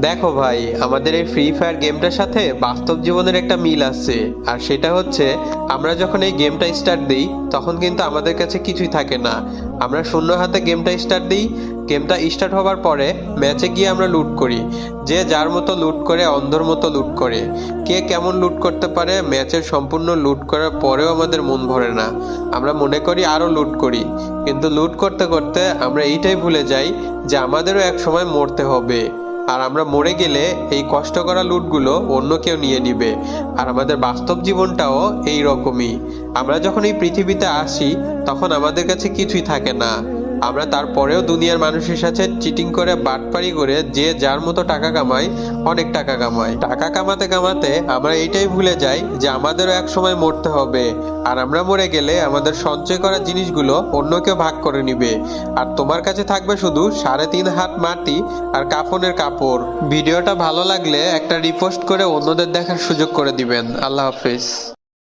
দেখো ভাই, আমাদের এই ফ্রি ফায়ার গেমটার সাথে বাস্তব জীবনের একটা মিল আছে। আর সেটা হচ্ছে, আমরা যখন এই গেমটা স্টার্ট দিই তখন কিন্তু আমাদের কাছে কিছুই থাকে না। আমরা শূন্য হাতে গেমটা স্টার্ট দিই। গেমটা স্টার্ট হওয়ার পরে ম্যাচে গিয়ে আমরা লুট করি। যে যার মতো লুট করে, অন্ধর মতো লুট করে। কে কেমন লুট করতে পারে, ম্যাচের সম্পূর্ণ লুট করার পরেও আমাদের মন ভরে না। আমরা মনে করি আরও লুট করি, কিন্তু লুট করতে করতে আমরা এইটাই ভুলে যাই যে আমাদেরও এক সময় মরতে হবে। আর আমরা মরে গেলে এই কষ্ট করা লুটগুলো অন্য কেউ নিয়ে নিবে। আর আমাদের বাস্তব জীবনটাও এই রকমই। আমরা যখন এই পৃথিবীতে আসি তখন আমাদের কাছে কিছুই থাকে না। আমরা তারপরেও দুনিয়ার মানুষের সাথে চিটিং করে, বাটপারি করে, যে যার মতো টাকা কামাই, অনেক টাকা কামাই। টাকা কামাতে কামাতে আমরা এইটাই ভুলে যাই যে আমাদেরও এক সময় মরতে হবে। আর আমরা মরে গেলে আমাদের সঞ্চয় করা জিনিসগুলো অন্য কেউ ভাগ করে নিবে। আর তোমার কাছে থাকবে শুধু 3.5 হাত মাটি আর কাফনের কাপড়। ভিডিওটা ভালো লাগলে একটা রিপোস্ট করে অন্যদের দেখার সুযোগ করে দিবেন। আল্লাহ হাফিজ।